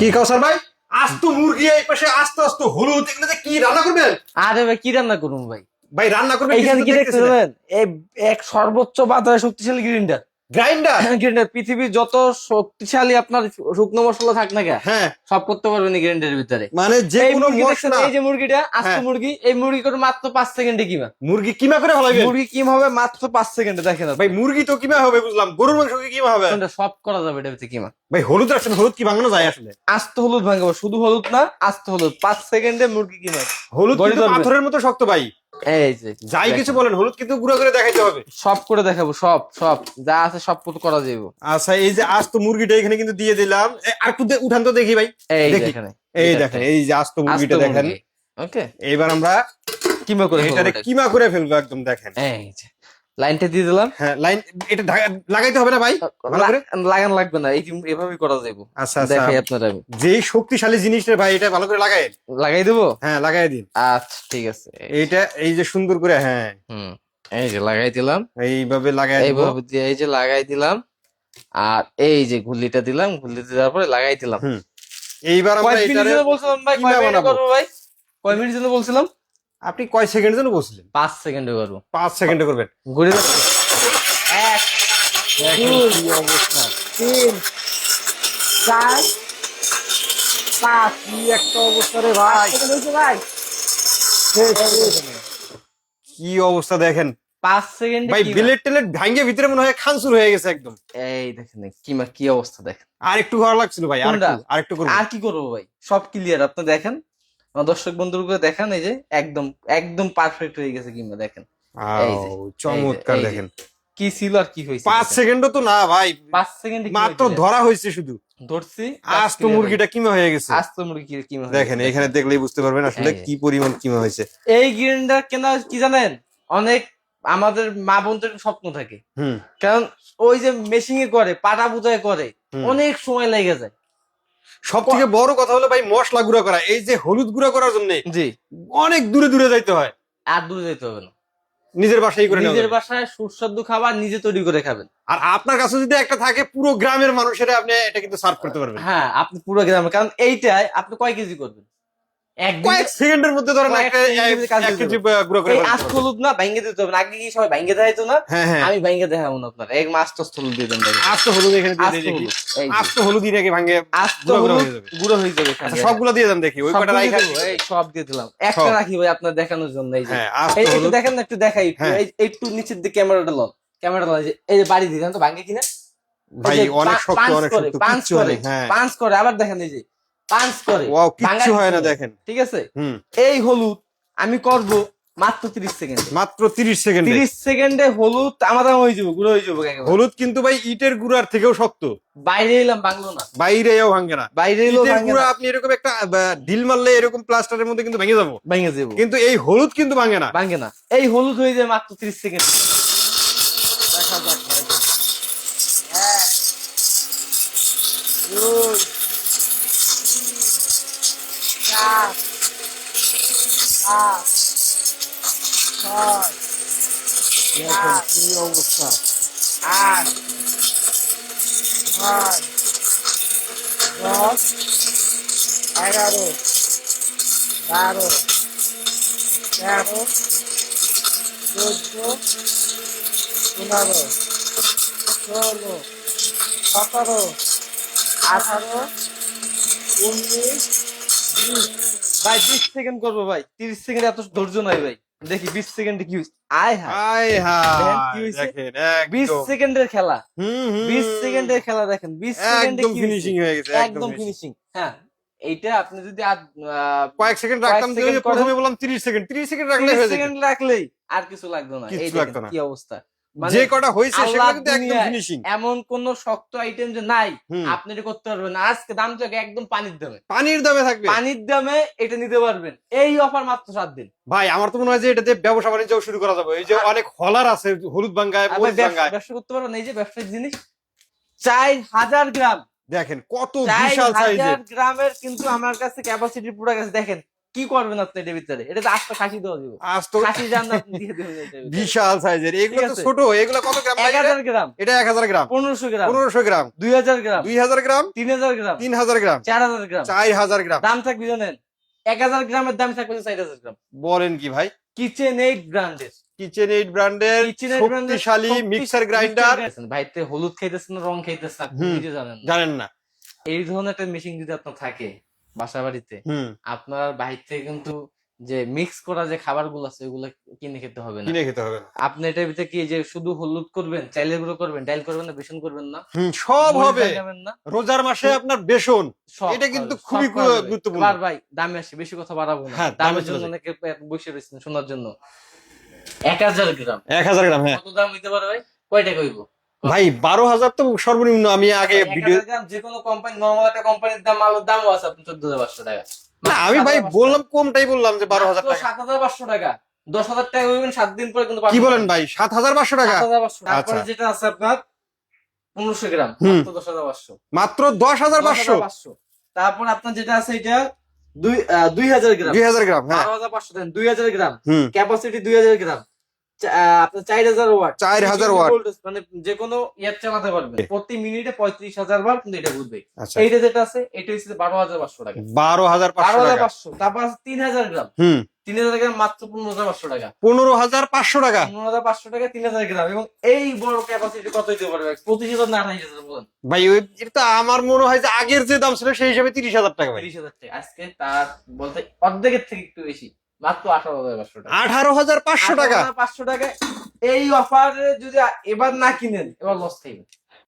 কি কাউসার ভাই, আস্ত মুরগি এই পাশে আস্তে আস্তে হলুদ, এগুলো যে কি রান্না করবেন? আরে ভাই কি রান্না করুন ভাই? ভাই রান্না করবেন এইখানে কিছু কি তো দেখতে দেখতেছি না। পাবেন? এই এক সর্বোচ্চ বাজারে শক্তিশালী গ্রাইন্ডার। গ্রাইন্ডার? গ্রাইন্ডার পৃথিবীর যত শক্তিশালী আপনার শুকনো মশলা থাক না কেন, হ্যাঁ, সব করতে পারবেন এই গ্রাইন্ডারের ভিতরে। মানে যে এই কোনো মুরগি দেখছেন, মশলা। এই যে মুরগিটা আস্ত হ্যাঁ। মুরগি, এই মুরগি করে মাত্র 5 সেকেন্ডে কিমা। মুরগি কিমা করে ফলাইবেন? মুরগি কিম হবে মাত্র 5 সেকেন্ডে, দেখেন ভাই মুরগি তো কিমা হবে বুঝলাম, গরুর মাংস কি কিমা হবে? আপনার সব করা যাবে এটার ভিতরে কিমা। ভাই হলুদ রাখছেন, হলুদ কি ভাঙানো যায় আসলে? আস্ত হলুদ ভাঙাবো, শুধু হলুদ না, আস্ত হলুদ 5 সেকেন্ডে মুরগি কিমা। হলুদ গড়ে কিন্তু ধরবে। পাথরের মতো শক্ত ভাই। এই যে যাই দেখেন। কিছু বলেন, হলুদ কিন্তু গুঁড়ো করে দেখাইতে হবে। সব করে দেখাবো, সব সব যা আছে সব করা যাবে। আচ্ছা, এই যে আস্ত মুরগিটা এখানে কিন্তু দিয়ে দিলাম। আর একটু উঠান তো দেখি ভাই। এই দেখি। দেখেন, এই দেখেন, এই যে আস্ত মুরগিটা দেখেন। ওকে, এইবার আমরা কিমা করে এটারে ফেলবো। কিমা করে ফেলবো একদম, দেখেন। এই যে লাইনটা দিয়ে দিলাম। হ্যাঁ, লাইন এটা লাগাইতে হবে না ভাই? ভালো করে লাগান লাগবে না, এই এভাবেই করা যাবে। আচ্ছা আচ্ছা, দেখাই আপনারা, আমি যেই শক্তিশালী জিনিসটা ভাই, এটা ভালো করে লাগাই। লাগাই দেবো। হ্যাঁ, লাগাই দিন। আচ্ছা ঠিক আছে। এইটা এই যে সুন্দর করে, হ্যাঁ হুম, এই যে লাগাই দিলাম, এইভাবে লাগাই দিব। এইভাবে দিয়ে এই যে লাগাই দিলাম। আর এই যে গুল্লিটা দিলাম, গুল্লি দেওয়ার পরে লাগাই দিলাম। হুম, এইবার আমরা কয় মিনিট এটারে জন্য বলছিলাম ভাই? কিমা কয় মিনিট বানাবো। করবো ভাই? কয় মিনিট জন্য বলছিলাম? আপনি কয় সেকেন্ড জন্য বলছিলেন? 5 সেকেন্ডে করবো। 5 সেকেন্ডে করবেন। ঘুরে যাচ্ছে। 1 দেখেন 2 কি অবস্থা, 3 4 5 কি একটা অবস্থা রে ভাই। সেকেন্ড হয়েছে ভাই। কি অবস্থা দেখেন 5 সেকেন্ডে ভাই, কি বিলেট টেলেট ভাঙ্গে ভিতরে মনে হয় খানসুর হয়ে গেছে একদম। এই দেখেন কি অবস্থা দেখেন। আর একটু ভালো লাগছিল ভাই, কোনটা? আর একটু করবো। আর কি করবো ভাই, সব ক্লিয়ার। আপনি দেখেন, আমার দর্শক বন্ধুকে দেখান, এই যে একদম একদম পারফেক্ট হয়ে গেছে কিংবা দেখেন। এই যে, চমৎকার এই যে, দেখেন। কি ছিল আর কি হয়েছে। 5 সেকেন্ডও তো না ভাই, 5 সেকেন্ডে মাত্র ধরা হয়েছে শুধু। ধরছি। আস্ত মুরগিটা কিমা হয়ে গেছে। আস্ত মুরগি কি দেখেন, এখানে দেখলেই বুঝতে পারবেন আসলে এই যে। কি পরিমাণ কিমা হয়েছে। এই গ্রাইন্ডার কেনা কি জানেন, অনেক আমাদের মা বোনদের স্বপ্ন থাকে। হুম, কারণ ওই যে মেশিনে করে, পাটা বুঝায় করে, হুম। অনেক সময় লেগে যায়। সব থেকে বড় কথা হলো ভাই, মশলা গুঁড়া করা। এই যে হলুদ গুঁড়া করার জন্য জি, অনেক দূরে দূরে যাইতে হয়। আর দূরে যেতে হবে না, নিজের বাসায় করে নেওয়া নিজের যাবে। বাসায় সুস্বাদু খাবার নিজে তৈরি করে খাবেন। আর আপনার কাছে যদি একটা থাকে, পুরো গ্রামের মানুষেরা আপনি এটা কিন্তু সার্ভ করতে পারবেন। হ্যাঁ, আপনি পুরো গ্রামে, কারণ এইটাই আপনি কয় কেজি করবেন একদিন। কয়েক সেকেন্ডের মধ্যে ধরেন কয়েক একটা সেকেন্ডের কাজ হয়ে 1 কেজি যাবে। গুঁড়া করে এই ফেলতে আস্ত পারবেন। হলুদ না ভাঙ্গে দিতে হবে না, আগে কি সবাই ভাঙ্গে দেখাইতো না? হ্যাঁ হ্যাঁ, আমি ভাঙ্গে দেখাবো না আপনার, এক মাস টস হলুদ দিয়ে দেন। আস্ত হলুদ এখানে দিয়ে আস্ত দেখি। হলুদ, এই যে। আস্ত হলুদ দিয়ে ভাঙে আস্ত গুঁড়া গুঁড়া হলুদ হয়ে যাবে। গুঁড়ো হয়ে যাবে এখানে। আচ্ছা, সবগুলো দিয়ে দেন দেখি, ওই সব কটা দিয়ে রাখা। দেবো, এই সব দিয়ে দিলাম। একটা সব। রাখি ভাই আপনার দেখানোর জন্য, এই যে হ্যাঁ, আস্ত এই একটু হলুদ। দেখেন না, একটু দেখাই একটু, হ্যাঁ। একটু নিচের দিকে ক্যামেরাটা লন, এই যে বাড়ি দিলেন তো ভাঙ্গে কিনা। ভাই এই যে অনেক শক্ত, পাঞ্চ অনেক করে, শক্ত, পাঞ্চ কিচ্ছু করে, হয় না। হ্যাঁ, পাঞ্চ করে, আবার দেখেন এই যে পাঞ্চ করে। ওয়াও, কিচ্ছু ভাঙার হয় না কিছু নেই। দেখেন। ঠিক আছে, হুম, এই হলুদ আমি করব মাত্র 30 সেকেন্ড। মাত্র 30 সেকেন্ডে। 30 সেকেন্ডে হলুদ আমাদের হয়ে যাবে, গুঁড়ো হয়ে যাবে একেবারে। হলুদ কিন্তু ভাই ইটের গুঁড়ার থেকেও শক্ত। বাইরে এলাম বাংলো না, বাইরেও ভাঙে না। বাইরে এলেও ইটের ভাঙে গুঁড়া না, আপনি এরকম একটা ঢিল মারলে এরকম প্লাস্টারের মধ্যে কিন্তু ভেঙে যাবো, ভেঙে যাবো, কিন্তু এই হলুদ কিন্তু ভাঙে না। ভাঙে না। এই হলুদ হয়ে যায় মাত্র 30 সেকেন্ড। দেখা যাক ভাই। 1 2 4 5 6 দেখেন কি অবস্থা। 8 9 10 11 12 13 14 15 16 17 18 19 20। ভাই 20 সেকেন্ড করবো ভাই, 30 সেকেন্ড এত ধৈর্য নাই ভাই। দেখি 20 সেকেন্ডে কি হয়েছে। আয় হায়, আয় দেখেন কি হায়, হয়েছে? দেখেন 20 একদম। সেকেন্ডের খেলা, হুম হুম, 20 সেকেন্ডের খেলা দেখেন, 20 সেকেন্ডে একদম কি ফিনিশিং হয়ে গেছে, হয়েছে? একদম একদম ফিনিশিং। ফিনিশিং। হ্যাঁ, এইটা আপনি যদি আর কয়েক সেকেন্ড কয়েক রাখতাম, যে সেকেন্ড করেন, প্রথমে বললাম 30 সেকেন্ড, 30 সেকেন্ড রাখলে 30 হয়ে যেত। সেকেন্ড রাখলেই আর কিছু লাগতো না। এই কিচ্ছু দেখেন লাগতো না। কি অবস্থা। যে কটা হয়েছে আল্লাহ সেগুলো কিন্তু একদম দুনিয়ায় ফিনিশিং। এমন কোন শক্ত আইটেম যে নাই হুম, আপনি এটা করতে পারবেন না। আজকে দাম থাকে একদম পানির দামে, পানির দামে থাকবে। পানির দামে এটা নিতে পারবেন। এই অফার মাত্র 7 দিন। ভাই আমার তো মনে হয় যে এটাতে ব্যবসা বাণিজ্য শুরু করা যাবে। এই যে অনেক হলার আছে হলুদ ভাঙ্গায়, আর ভাই মরিচ ভাঙ্গায়। ব্যবসা করতে পারবেন, এই যে ব্যবসায়িক জিনিস। 4000 গ্রাম, দেখেন কত বিশাল সাইজের। 4000 গ্রামের কিন্তু আমার কাছে ক্যাপাসিটি পুরো গেছে। দেখেন কি করবেন আপনি এটার ভিতরে? এটা তো আস্ত খাসি দেওয়া দিব, আজ তো খাসি জান আপনি দিয়ে দেবেন এটার ভিতরে। বিশাল সাইজের, এগুলো ঠিক তো আছে। ছোট, এগুলো কত গ্রাম ভাই? 1000 গ্রাম, এটা 1000 গ্রাম, 1500 গ্রাম, 1500 গ্রাম, 2000 গ্রাম, 2000 গ্রাম, 3000 গ্রাম, 3000 গ্রাম, 4000 গ্রাম। 4000 গ্রাম। দাম থাকবে জানেন, 1000 গ্রামের দাম থাকবে 4000 গ্রাম। বলেন কি ভাই? কিচেন এইড ব্র্যান্ডের, কিচেন এইড ব্র্যান্ডের শক্তিশালী মিক্সার গ্রাইন্ডার। ভাইতে হলুদ খাইতেছেন না রং খাইতেছেন আপনি হুম। নিজে জানেন না। জানেন না? এই ধরনের একটা মেশিন যদি আপনার থাকে বাসা বাড়িতে, হুম, আপনার বাহির থেকে কিন্তু যে মিক্স করা যে খাবার গুলো আছে ওগুলো কিনে খেতে হবে না। কিনে খেতে হবে না। আপনি এটার ভিতরে কি যে শুধু হলুদ করবেন, চাইলের গুঁড়ো করবেন, ডাইল করবেন না, বেসন করবেন না, সব মরিচ হবে। লাগাবেন না, রোজার মাসে আপনার বেসন, সব এটা কিন্তু হবে, খুবই সব করা যাবে। গুরুত্বপূর্ণ। এবার ভাই দামে আসে, বেশি কথা বাড়াবো না। হ্যাঁ, দামে দামের চলে জন্য যাই। অনেকে বসে রয়েছেন শোনার জন্য। 1000 গ্রাম 1000 গ্রাম, হ্যাঁ কত দাম হইতে পারে ভাই? কয় টাকা হইব? ভাই, 12,000 তো সর্বনিম্ন। আমি আগে ভিডিও, 1000 গ্রাম যে কোনো কোম্পানি, নরমাল একটা কোম্পানির দাম, আলুর দামও আছে আপনার 14500 টাকা। না আমি ভাই বললাম কমটাই বললাম যে 12,000 টাকা। 7500 টাকা, 10,000 টাকা হইবেন 7 দিন পরে কিন্তু কি বলেন ভাই? 7500 টাকা? 7500। তারপরে আচ্ছা। যেটা আছে আপনার 1500 গ্রাম, হুম। মাত্র 10500। মাত্র 10,500। 10500। তারপর আপনার যেটা আছে এটা 2000 গ্রাম, 2000 গ্রাম, হ্যাঁ 12500 দেন, 2000 গ্রাম, হুম, ক্যাপাসিটি 2000 গ্রাম, আপনার 4000 ওয়াট, 4000 ওয়াট। মানে যে কোনো ইয়ার চালাতে পারবেন। প্রতি মিনিটে 35000 বার কিন্তু এটা ঘুরবে। আচ্ছা, এইটা যেটা আছে এটা হচ্ছে 12500 টাকা, 12,500 টাকা। 12500। তারপর আছে 3000 গ্রাম, হুম, 3000 গ্রাম মাত্র 15500 টাকা, 15,500 টাকা। 15500 টাকা 3000 গ্রাম। এবং এই বড় ক্যাপাসিটি কত দিতে পারবে? 25000 না 28000 বলেন? ভাই এটা তো আমার মনে হয় যে আগের যে দাম ছিল সেই হিসাবে 30,000 টাকা ভাই। 30000 টাকা। আজকে তার বলতে অর্ধেকের থেকে একটু বেশি, মাত্র 18500 টাকা। 18,500 টাকা। 500 টাকা। এই অফারে যদি এবার না কিনেন, এবার লস খাইবেন।